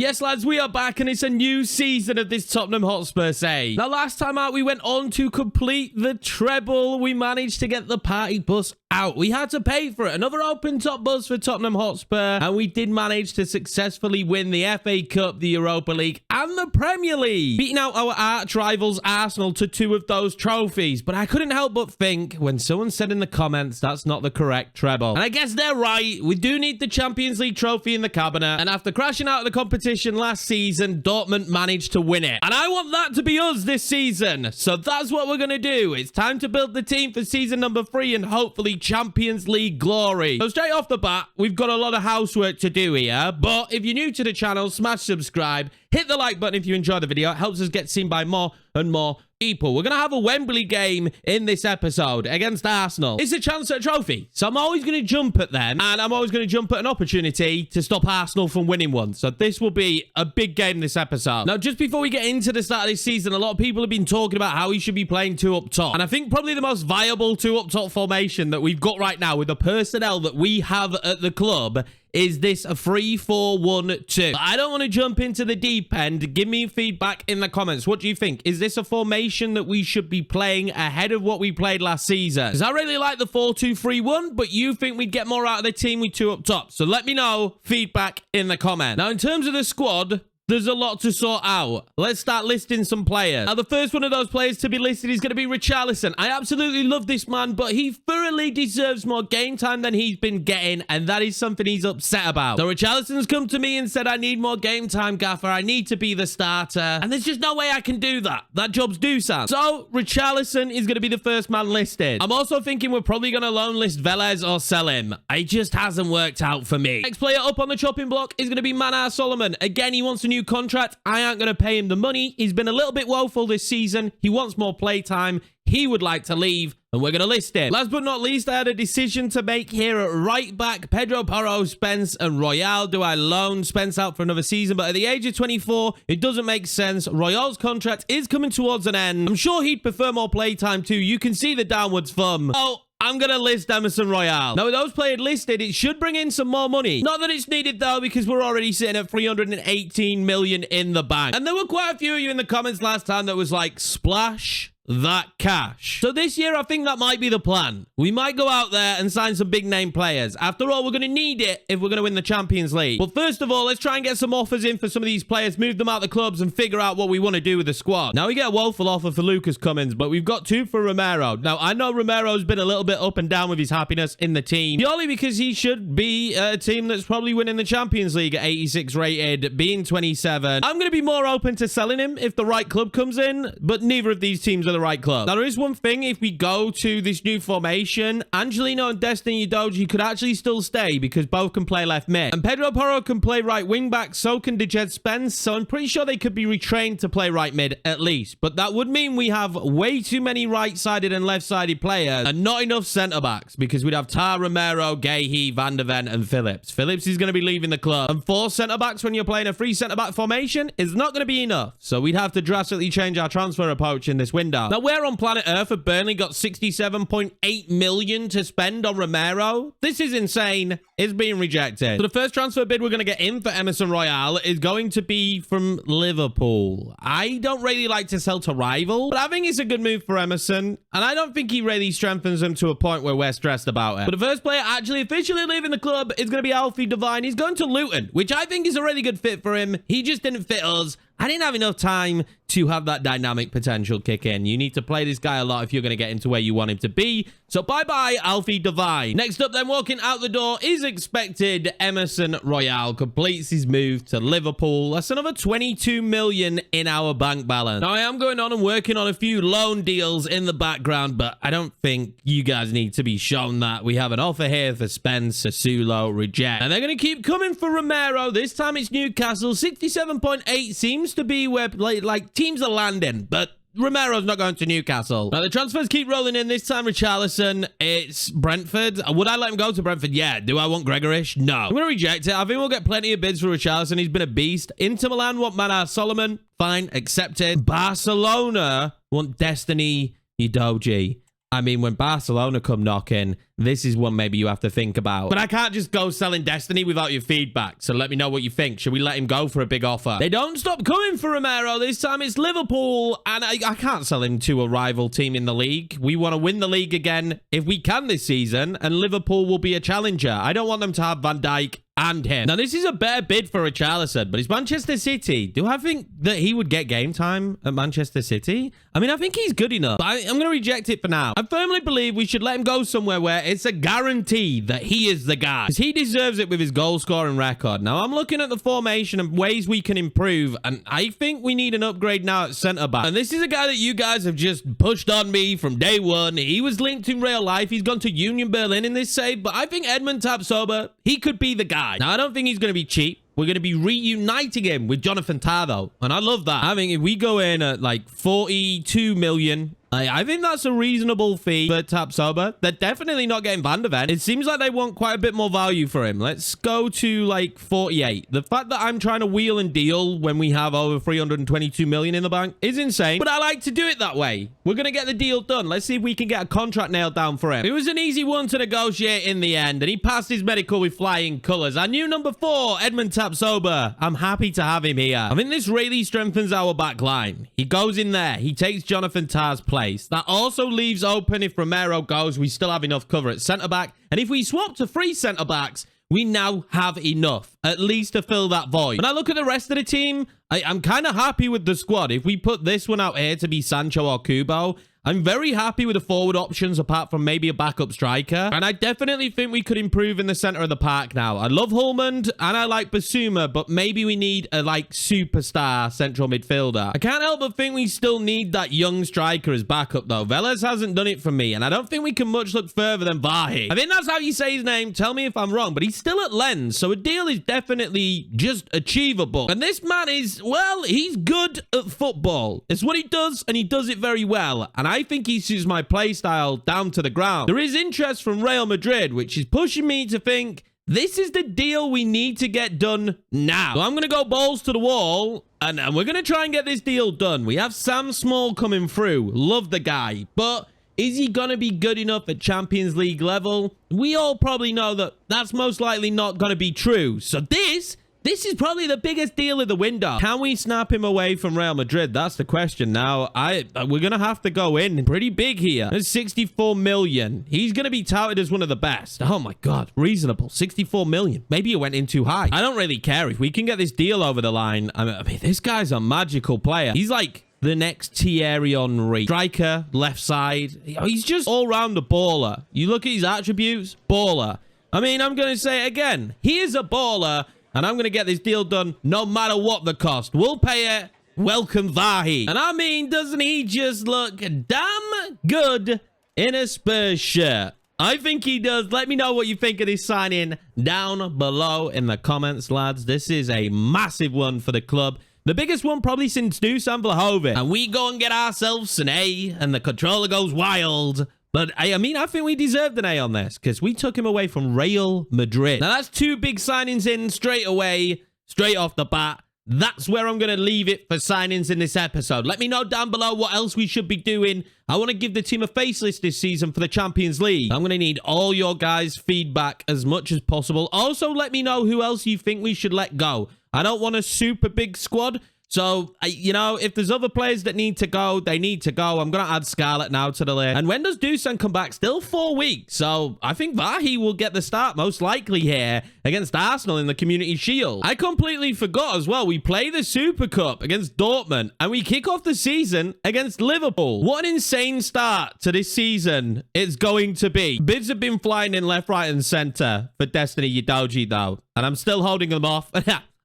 Yes, lads, we are back, and it's a new season of this Tottenham Hotspur say. Now, last time out, we went on to complete the treble. We managed to get the party bus out. We had to pay for it. Another open top bus for Tottenham Hotspur, and we did manage to successfully win the FA Cup, the Europa League, and the Premier League, beating out our arch rivals Arsenal to 2 of those trophies. But I couldn't help but think when someone said in the comments that's not the correct treble. And I guess they're right. We do need the Champions League trophy in the cabinet, and after crashing out of the competition last season, Dortmund managed to win it. And I want that to be us this season. So that's what we're going to do. It's time to build the team for season number 3 and hopefully Champions League glory. So straight off the bat, we've got a lot of housework to do here. But if you're new to the channel, smash subscribe. Hit the like button if you enjoyed the video. It helps us get seen by more and more people. We're going to have a Wembley game in this episode against Arsenal. It's a chance at a trophy. So I'm always going to jump at them, and I'm always going to jump at an opportunity to stop Arsenal from winning one. So this will be a big game this episode. Now, just before we get into the start of this season, a lot of people have been talking about how we should be playing 2 up top. And I think probably the most viable 2 up top formation that we've got right now with the personnel that we have at the club is this a 3-4-1-2. I don't want to jump into the deep end. Give me feedback in the comments. What do you think? Is this a formation that we should be playing ahead of what we played last season? Because I really like the 4-2-3-1, but you think we'd get more out of the team with 2 up top. So let me know. Feedback in the comments. Now, in terms of the squad, there's a lot to sort out. Let's start listing some players. Now, the first one of those players to be listed is going to be Richarlison. I absolutely love this man, but he thoroughly deserves more game time than he's been getting, and that is something he's upset about. So Richarlison's come to me and said, I need more game time, Gaffer. I need to be the starter, and there's just no way I can do that. That job's due, Sam. So Richarlison is going to be the first man listed. I'm also thinking we're probably going to loan list Velez or sell him. It just hasn't worked out for me. Next player up on the chopping block is going to be Manar Solomon. Again, he wants a new contract. I aren't going to pay him the money. He's been a little bit woeful this season. He wants more play time. He would like to leave, and we're going to list him. Last but not least, I had a decision to make here at right back. Pedro Porro, Spence, and Royale. Do I loan Spence out for another season? But at the age of 24, it doesn't make sense. Royale's contract is coming towards an end. I'm sure he'd prefer more play time too. You can see the downwards thumb. Oh, I'm going to list Emerson Royale. Now, with those players listed, it should bring in some more money. Not that it's needed, though, because we're already sitting at 318 million in the bank. And there were quite a few of you in the comments last time that was like, splash that cash. So this year, I think that might be the plan. We might go out there and sign some big name players. After all, we're going to need it if we're going to win the Champions League. But first of all, let's try and get some offers in for some of these players, move them out the clubs, and figure out what we want to do with the squad. Now, we get a woeful offer for Lucas Cummins, but we've got 2 for Romero. Now, I know Romero's been a little bit up and down with his happiness in the team, purely because he should be a team that's probably winning the Champions League at 86 rated, being 27. I'm going to be more open to selling him if the right club comes in, but neither of these teams are the right club. Now, there is one thing. If we go to this new formation, Angelino and Destiny Udogie could actually still stay because both can play left mid. And Pedro Porro can play right wing back, so can Dejed Spence. So I'm pretty sure they could be retrained to play right mid at least. But that would mean we have way too many right-sided and left-sided players and not enough centre-backs because we'd have Tar, Romero, Gahey, Van der Ven, and Phillips. Phillips is going to be leaving the club. And 4 centre-backs when you're playing a 3 centre-back formation is not going to be enough. So we'd have to drastically change our transfer approach in this window. Now, we're on planet Earth have Burnley got 67.8 million to spend on Romero. This is insane. It's being rejected. So the first transfer bid we're going to get in for Emerson Royale is going to be from Liverpool. I don't really like to sell to rival, but I think it's a good move for Emerson, and I don't think he really strengthens them to a point where we're stressed about it. But the first player actually officially leaving the club is going to be Alfie Devine. He's going to Luton, which I think is a really good fit for him. He just didn't fit us. I didn't have enough time to have that dynamic potential kick in. You need to play this guy a lot if you're going to get him to where you want him to be. So bye-bye, Alfie Devine. Next up, then, walking out the door is expected Emerson Royale. Completes his move to Liverpool. That's another 22 million in our bank balance. Now, I am going on and working on a few loan deals in the background, but I don't think you guys need to be shown that. We have an offer here for Spence, Sassuolo, reject. And they're going to keep coming for Romero. This time it's Newcastle. 67.8 seems to be where like teams are landing, but Romero's not going to Newcastle. Now, the transfers keep rolling in. This time, Richarlison, it's Brentford. Would I let him go to Brentford? Yeah. Do I want Gregorish? No. I'm going to reject it. I think we'll get plenty of bids for Richarlison. He's been a beast. Inter Milan want Manar Solomon. Fine. Accepted. Barcelona want Destiny Udogie. I mean, when Barcelona come knocking, this is one maybe you have to think about. But I can't just go selling Destiny without your feedback. So let me know what you think. Should we let him go for a big offer? They don't stop coming for Romero. This time it's Liverpool. And I can't sell him to a rival team in the league. We want to win the league again if we can this season. And Liverpool will be a challenger. I don't want them to have Van Dijk and him. Now, this is a better bid for Richarlison, but it's Manchester City. Do I think that he would get game time at Manchester City? I mean, I think he's good enough, but I'm going to reject it for now. I firmly believe we should let him go somewhere where it's a guarantee that he is the guy, because he deserves it with his goal-scoring record. Now, I'm looking at the formation and ways we can improve, and I think we need an upgrade now at centre-back. And this is a guy that you guys have just pushed on me from day one. He was linked in real life. He's gone to Union Berlin in this save, but I think Edmund Tapsoba, he could be the guy. Now, I don't think he's going to be cheap. We're going to be reuniting him with Jonathan Tah, though. And I love that. I think if we go in at like 42 million, I think that's a reasonable fee for Tapsoba. They're definitely not getting Van de Ven. It seems like they want quite a bit more value for him. Let's go to like 48. The fact that I'm trying to wheel and deal when we have over 322 million in the bank is insane, but I like to do it that way. We're going to get the deal done. Let's see if we can get a contract nailed down for him. It was an easy one to negotiate in the end, and he passed his medical with flying colors. Our new number 4, Edmund Tapsoba. I'm happy to have him here. I think this really strengthens our back line. He goes in there. He takes Jonathan Tah's place. That also leaves open if Romero goes, we still have enough cover at centre-back. And if we swap to 3 centre-backs, we now have enough, at least to fill that void. When I look at the rest of the team, I'm kind of happy with the squad. If we put this one out here to be Sancho or Kubo, I'm very happy with the forward options apart from maybe a backup striker. And I definitely think we could improve in the center of the park now. I love Hulmand and I like Basuma, but maybe we need a like superstar central midfielder. I can't help but think we still need that young striker as backup though. Velez hasn't done it for me and I don't think we can much look further than Vahi. I think that's how you say his name. Tell me if I'm wrong, but he's still at Lens. So a deal is definitely just achievable. And this man is, well, he's good at football. It's what he does and he does it very well. And I think he suits my play style down to the ground. There is interest from Real Madrid, which is pushing me to think this is the deal we need to get done now. So I'm going to go balls to the wall and we're going to try and get this deal done. We have Sam Small coming through. Love the guy. But is he going to be good enough at Champions League level? We all probably know that that's most likely not going to be true. So this is probably the biggest deal of the window. Can we snap him away from Real Madrid? That's the question. Now, we're going to have to go in pretty big here. There's 64 million. He's going to be touted as one of the best. Oh my God. Reasonable. 64 million. Maybe it went in too high. I don't really care if we can get this deal over the line. I mean, this guy's a magical player. He's like the next Thierry Henry. Striker, left side. He's just all round a baller. You look at his attributes, baller. I mean, I'm going to say it again. He is a baller. And I'm going to get this deal done no matter what the cost. We'll pay it. Welcome, Vahi. And I mean, doesn't he just look damn good in a Spurs shirt? I think he does. Let me know what you think of this signing down below in the comments, lads. This is a massive one for the club. The biggest one probably since Dusan Vlahovic. And we go and get ourselves an A, and the controller goes wild. But, I mean, I think we deserved an A on this because we took him away from Real Madrid. Now, that's 2 big signings in straight away, straight off the bat. That's where I'm going to leave it for signings in this episode. Let me know down below what else we should be doing. I want to give the team a facelift this season for the Champions League. I'm going to need all your guys' feedback as much as possible. Also, let me know who else you think we should let go. I don't want a super big squad. So, you know, if there's other players that need to go, they need to go. I'm going to add Scarlett now to the list. And when does Dusan come back? Still 4 weeks. So, I think Vahi will get the start most likely here against Arsenal in the Community Shield. I completely forgot as well. We play the Super Cup against Dortmund and we kick off the season against Liverpool. What an insane start to this season it's going to be. Bids have been flying in left, right, and center for Destiny Udoji, though. And I'm still holding them off.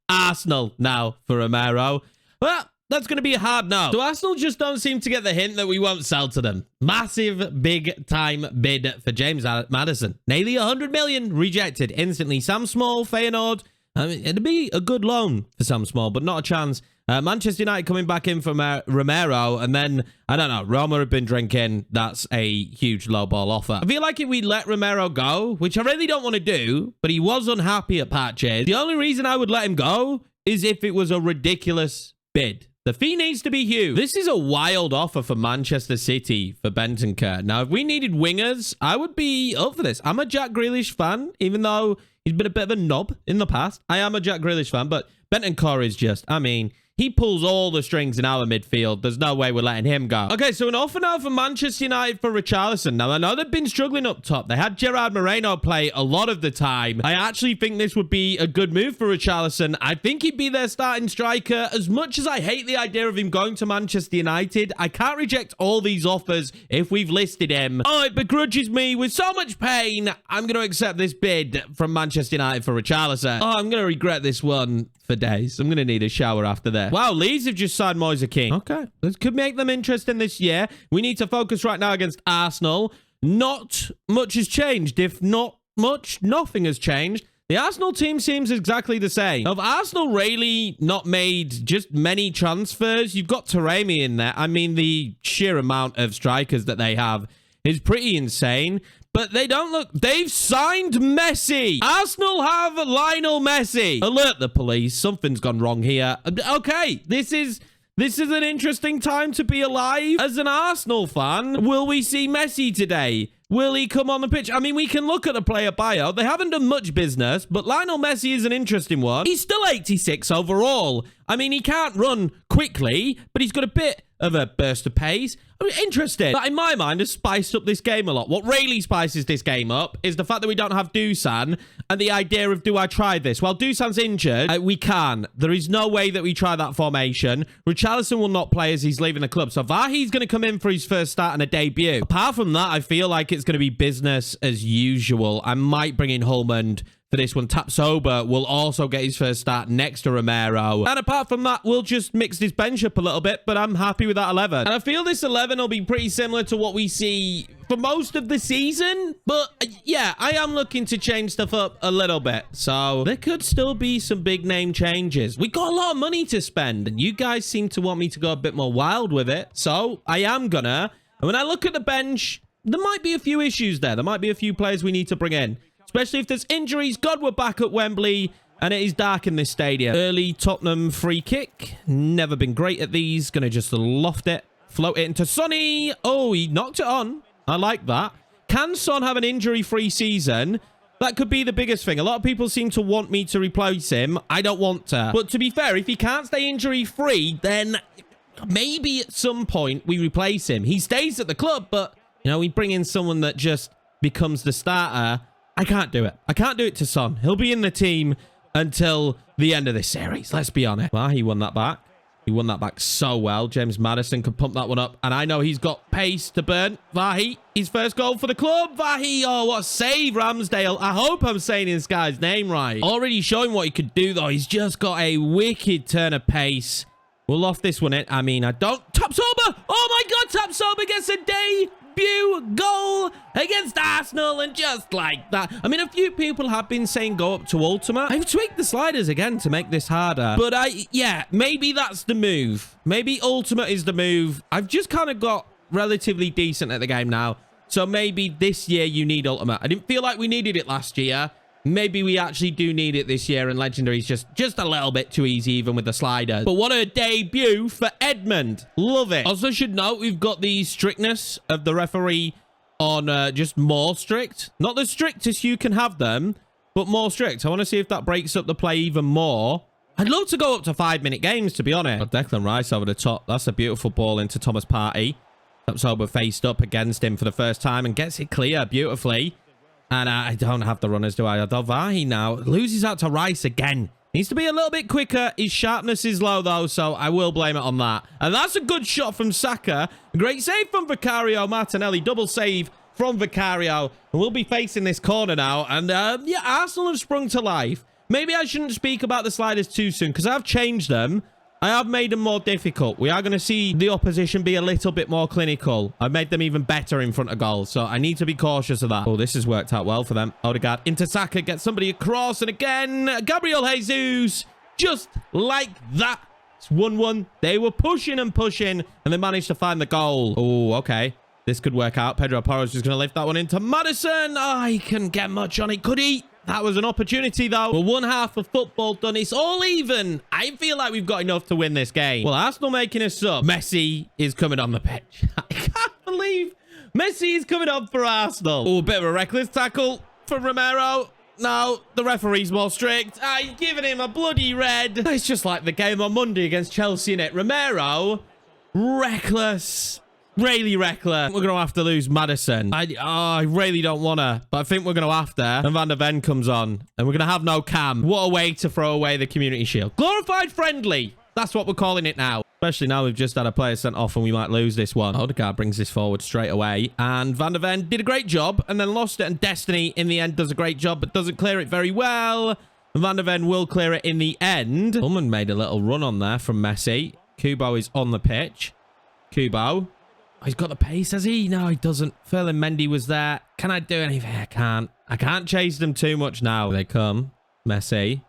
Arsenal now for Romero. Well, that's going to be a hard no. So Arsenal just don't seem to get the hint that we won't sell to them. Massive big time bid for James Maddison. Nearly 100 million rejected instantly. Sam Small, Feyenoord. I mean, it'd be a good loan for Sam Small, but not a chance. Manchester United coming back in from Romero, and then, I don't know, Roma have been drinking. That's a huge low ball offer. I feel like if we let Romero go, which I really don't want to do, but he was unhappy at patches, the only reason I would let him go is if it was a ridiculous bid. The fee needs to be huge. This is a wild offer for Manchester City for Bentancur. Now, if we needed wingers, I would be up for this. I'm a Jack Grealish fan, even though he's been a bit of a knob in the past. I am a Jack Grealish fan, but Bentancur is just, I mean, he pulls all the strings in our midfield. There's no way we're letting him go. Okay, so an offer now for Manchester United for Richarlison. Now, I know they've been struggling up top. They had Gerard Moreno play a lot of the time. I actually think this would be a good move for Richarlison. I think he'd be their starting striker. As much as I hate the idea of him going to Manchester United, I can't reject all these offers if we've listed him. Oh, it begrudges me with so much pain. I'm going to accept this bid from Manchester United for Richarlison. Oh, I'm going to regret this one for days. I'm going to need a shower after this. Wow, Leeds have just signed Moise Kean. Okay. This could make them interesting this year. We need to focus right now against Arsenal. Not much has changed. If not much, nothing has changed. The Arsenal team seems exactly the same. Have Arsenal really not made just many transfers? You've got THIERRY in there. I mean, the sheer amount of strikers that they have is pretty insane. But they don't look... They've signed Messi. Arsenal have Lionel Messi. Alert the police. Something's gone wrong here. Okay, this is an interesting time to be alive. As an Arsenal fan, will we see Messi today? Will he come on the pitch? I mean, we can look at the player bio. They haven't done much business, but Lionel Messi is an interesting one. He's still 86 overall. I mean, he can't run quickly, but he's got a bit of a burst of pace. I mean, interesting. That, in my mind, has spiced up this game a lot. What really spices this game up is the fact that we don't have Dusan and the idea of, do I try this? Well, Dusan's injured. We can. There is no way that we try that formation. Richarlison will not play as he's leaving the club. So Vahi's going to come in for his first start and a debut. Apart from that, I feel like it's going to be business as usual. I might bring in Holmand for this one. Tapsoba will also get his first start next to Romero. And apart from that, we'll just mix this bench up a little bit, but I'm happy with that 11. And I feel this 11 will be pretty similar to what we see for most of the season. But yeah, I am looking to change stuff up a little bit. So there could still be some big name changes. We got a lot of money to spend, and you guys seem to want me to go a bit more wild with it. So I am gonna. And when I look at the bench, there might be a few issues there. There might be a few players we need to bring in. Especially if there's injuries. God, we're back at Wembley, and it is dark in this stadium. Early Tottenham free kick. Never been great at these. Gonna just loft it. Float it into Sonny. Oh, he knocked it on. I like that. Can Son have an injury-free season? That could be the biggest thing. A lot of people seem to want me to replace him. I don't want to. But to be fair, if he can't stay injury-free, then maybe at some point we replace him. He stays at the club, but, you know, we bring in someone that just becomes the starter. I can't do it. I can't do it to Son. He'll be in the team until the end of this series. Let's be honest. Well, he won that back. He won that back so well. James Maddison could pump that one up. And I know he's got pace to burn. Vahi, his first goal for the club. Vahi, oh, what a save, Ramsdale. I hope I'm saying this guy's name right. Already showing what he could do, though. He's just got a wicked turn of pace. We'll loft this one in. I mean, I don't... Tapsoba! Oh, my God, Tapsoba gets a debut goal against Arsenal, and just like that. I mean, a few people have been saying go up to Ultimate. I've tweaked the sliders again to make this harder. But yeah, maybe that's the move. Maybe Ultimate is the move. I've just kind of got relatively decent at the game now. So maybe this year you need Ultimate. I didn't feel like we needed it last year. Maybe we actually do need it this year, and Legendary's just a little bit too easy, even with the sliders. But what a debut for Edmund. Love it. Also should note, we've got the strictness of the referee on just more strict. Not the strictest you can have them, but more strict. I want to see if that breaks up the play even more. I'd love to go up to 5-minute games, to be honest. Oh, Declan Rice over the top. That's a beautiful ball into Thomas Partey. Tapsoba faced up against him for the first time and gets it clear beautifully. And I don't have the runners, do I? Vahi now loses out to Rice again. Needs to be a little bit quicker. His sharpness is low, though, so I will blame it on that. And that's a good shot from Saka. Great save from Vicario Martinelli. Double save from Vicario. And we'll be facing this corner now. And, yeah, Arsenal have sprung to life. Maybe I shouldn't speak about the sliders too soon, because I've changed them. I have made them more difficult. We are going to see the opposition be a little bit more clinical. I've made them even better in front of goals, so I need to be cautious of that. Oh, this has worked out well for them. Odegaard into Saka, gets somebody across, and again, Gabriel Jesus, just like that. It's 1-1. They were pushing and pushing, and they managed to find the goal. Oh, okay. This could work out. Pedro Porro's just going to lift that one into Maddison. Oh, he couldn't get much on it, could he? That was an opportunity, though. We're one half of football done. It's all even. I feel like we've got enough to win this game. Well, Arsenal making a sub. Messi is coming on the pitch. I can't believe Messi is coming on for Arsenal. Oh, a bit of a reckless tackle from Romero. No, the referee's more strict. He's giving him a bloody red. It's just like the game on Monday against Chelsea, innit? Romero, reckless. Really reckless. We're going to have to lose Maddison. I really don't want to, but I think we're going to have to. And Van der Ven comes on, and we're going to have no Cam. What a way to throw away the Community Shield. Glorified friendly. That's what we're calling it now. Especially now we've just had a player sent off and we might lose this one. Odegaard brings this forward straight away. And Van der Ven did a great job and then lost it. And Destiny in the end does a great job, but doesn't clear it very well. Van der Ven will clear it in the end. Ullman made a little run on there from Messi. Kubo is on the pitch. Kubo. Oh, he's got the pace, has he? No, he doesn't. Ferland Mendy was there. Can I do anything? I can't. I can't chase them too much now. They come. Messi.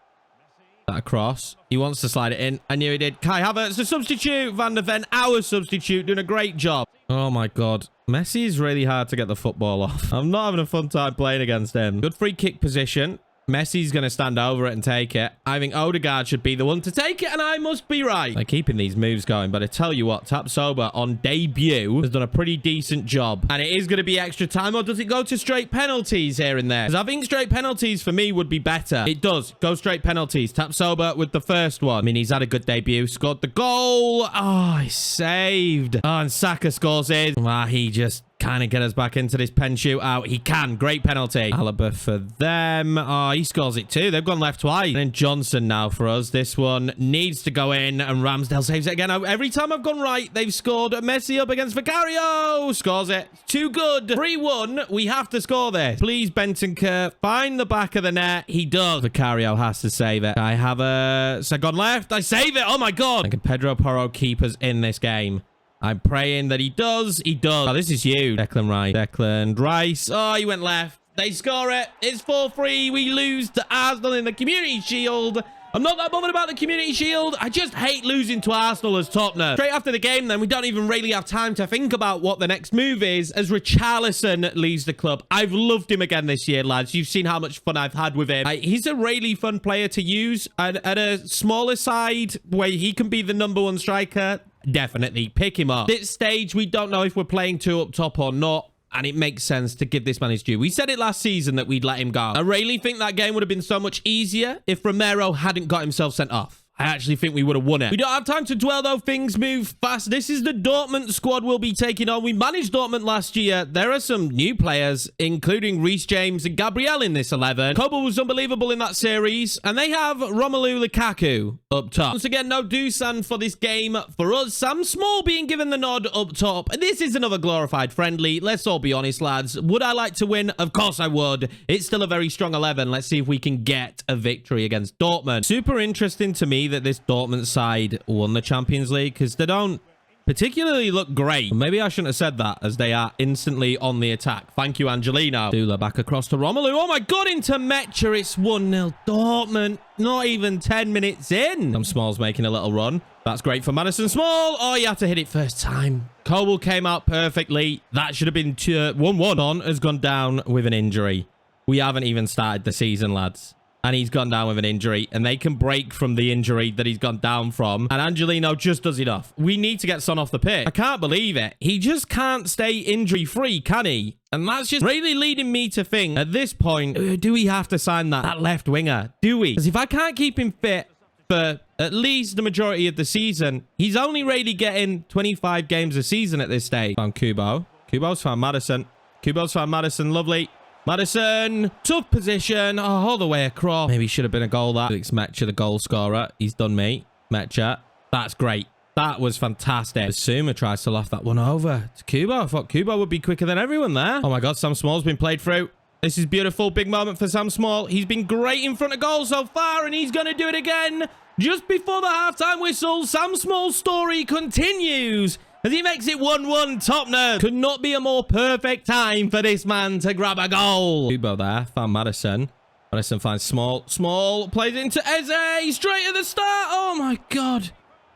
That across. He wants to slide it in. I knew he did. Kai Havertz, the substitute. Van der Ven, our substitute, doing a great job. Oh, my God. Messi is really hard to get the football off. I'm not having a fun time playing against him. Good free kick position. Messi's going to stand over it and take it. I think Odegaard should be the one to take it, and I must be right. They're keeping these moves going, but I tell you what, Tapsoba on debut has done a pretty decent job. And it is going to be extra time, or does it go to straight penalties here and there? Because I think straight penalties for me would be better. It does. Go straight penalties. Tapsoba with the first one. I mean, he's had a good debut. Scored the goal. Oh, he saved. Oh, and Saka scores it. He just kind of get us back into this pen shootout. He can. Great penalty. Alaba for them. Oh, he scores it too. They've gone left twice. And then Johnson now for us. This one needs to go in, and Ramsdale saves it again. Every time I've gone right, they've scored. Messi up against Vicario. Scores it. Too good. 3-1. We have to score this. Please, Bentancur, find the back of the net. He does. Vicario has to save it. I have a second left. I save it. Oh my God. And Pedro Porro keep us in this game. I'm praying that he does. He does. Oh, this is huge. Declan Rice. Declan Rice. Oh, he went left. They score it. It's 4-3. We lose to Arsenal in the Community Shield. I'm not that bothered about the Community Shield. I just hate losing to Arsenal as Tottenham. Straight after the game, then, we don't even really have time to think about what the next move is as Richarlison leaves the club. I've loved him again this year, lads. You've seen how much fun I've had with him. He's a really fun player to use. And at a smaller side where he can be the #1 striker, definitely pick him up. At this stage, we don't know if we're playing 2 up top or not, and it makes sense to give this man his due. We said it last season that we'd let him go. I really think that game would have been so much easier if Romero hadn't got himself sent off. I actually think we would have won it. We don't have time to dwell, though. Things move fast. This is the Dortmund squad we'll be taking on. We managed Dortmund last year. There are some new players, including Reece James and Gabriel in this 11. Kobo was unbelievable in that series. And they have Romelu Lukaku up top. Once again, no Dusan for this game. For us, Sam Small being given the nod up top. This is another glorified friendly. Let's all be honest, lads. Would I like to win? Of course I would. It's still a very strong 11. Let's see if we can get a victory against Dortmund. Super interesting to me that this Dortmund side won the Champions League because they don't particularly look great. Maybe I shouldn't have said that as they are instantly on the attack. Thank you, Angelino. Dula back across to Romelu. Oh my God, into Mecha. It's 1-0 Dortmund. Not even 10 minutes in. Sam Small's making a little run. That's great for Madison Small. Oh, you have to hit it first time. Cobble came out perfectly. That should have been 1-1. Don has gone down with an injury. We haven't even started the season, lads. And he's gone down with an injury, and they can break from the injury that he's gone down from. And Angelino just does it off. We need to get Son off the pitch. I can't believe it. He just can't stay injury-free, can he? And that's just really leading me to think, at this point, do we have to sign that left winger? Do we? Because if I can't keep him fit for at least the majority of the season, he's only really getting 25 games a season at this stage. Found Kubo. Kubo's found Maddison. Kubo's found Maddison. Lovely. Maddison, tough position, all the way across. Maybe should have been a goal that. Felix Mecha, the goal scorer. He's done me. Mecha. That's great. That was fantastic. Basuma tries to loft that one over to Kubo. I thought Kubo would be quicker than everyone there. Oh my God, Sam Small's been played through. This is beautiful. Big moment for Sam Small. He's been great in front of goal so far, and he's going to do it again. Just before the halftime whistle, Sam Small's story continues as he makes it 1-1 Tottenham. Could not be a more perfect time for this man to grab a goal. Kubo there. Found Maddison. Maddison finds Small. Small plays into Eze. Straight at the start. Oh, my God.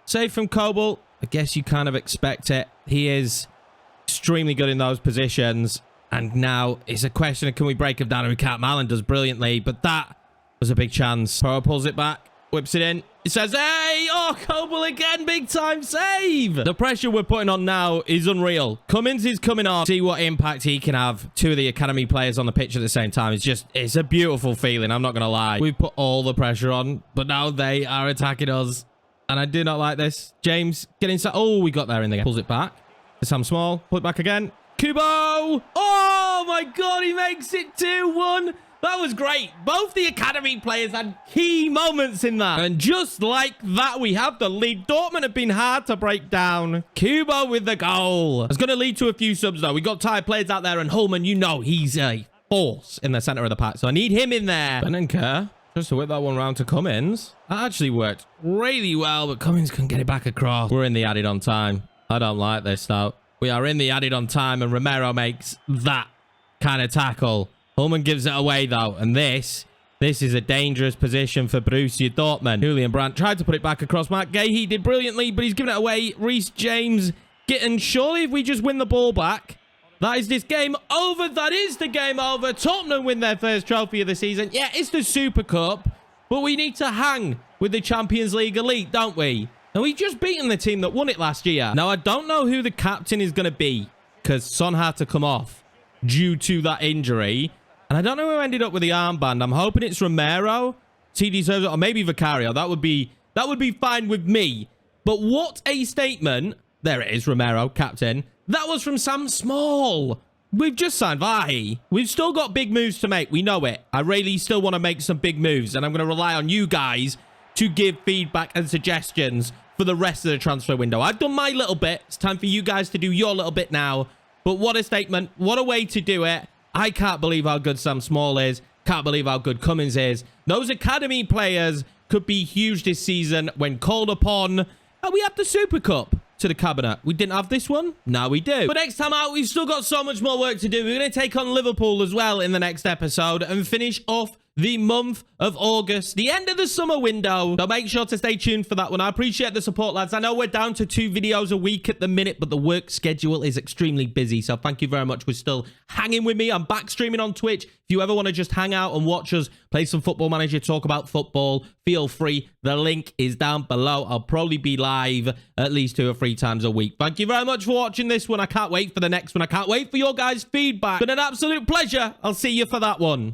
Save from Koble. I guess you kind of expect it. He is extremely good in those positions. And now it's a question of can we break him down, and we can't. Malin does brilliantly, but that was a big chance. Pro pulls it back, whips it in. It says, hey, oh, Coble again, big time save. The pressure we're putting on now is unreal. Cummins is coming on. See what impact he can have. Two of the academy players on the pitch at the same time. It's a beautiful feeling, I'm not going to lie. We've put all the pressure on, but now they are attacking us. And I do not like this. James, get inside. Oh, we got there in the game. Pulls it back. Sam Small, pull it back again. Kubo! Oh, my God, he makes it 2-1. That was great. Both the academy players had key moments in that. And just like that, we have the lead. Dortmund have been hard to break down. Kubo with the goal. It's going to lead to a few subs, though. We got tired players out there, and Holman, you know, he's a force in the center of the pack. So I need him in there. Benenker, just to whip that one round to Cummins. That actually worked really well, but Cummins couldn't get it back across. We're in the added on time. I don't like this, though. We are in the added on time, and Romero makes that kind of tackle. Holman gives it away, though, and this is a dangerous position for Borussia Dortmund. Julian Brandt tried to put it back across. Mark Gay, he did brilliantly, but he's given it away. Reece James getting, surely if we just win the ball back, that is this game over. That is the game over. Tottenham win their first trophy of the season. Yeah, it's the Super Cup, but we need to hang with the Champions League elite, don't we? And we've just beaten the team that won it last year. Now, I don't know who the captain is going to be, because Son had to come off due to that injury. And I don't know who ended up with the armband. I'm hoping it's Romero. He deserves it. Or maybe Vicario. That would be fine with me. But what a statement. There it is, Romero, captain. That was from Sam Small. We've just signed Vahi. We've still got big moves to make. We know it. I really still want to make some big moves. And I'm going to rely on you guys to give feedback and suggestions for the rest of the transfer window. I've done my little bit. It's time for you guys to do your little bit now. But what a statement. What a way to do it. I can't believe how good Sam Small is. Can't believe how good Cummins is. Those academy players could be huge this season when called upon. And we have the Super Cup to the cabinet. We didn't have this one. Now we do. But next time out, we've still got so much more work to do. We're going to take on Liverpool as well in the next episode and finish off the month of August, the end of the summer window. So make sure to stay tuned for that one. I appreciate the support, lads. I know we're down to 2 videos a week at the minute, but the work schedule is extremely busy. So thank you very much. We're still hanging with me. I'm back streaming on Twitch. If you ever want to just hang out and watch us play some Football Manager, talk about football, feel free. The link is down below. I'll probably be live at least 2 or 3 times a week. Thank you very much for watching this one. I can't wait for the next one. I can't wait for your guys' feedback. It's been an absolute pleasure. I'll see you for that one.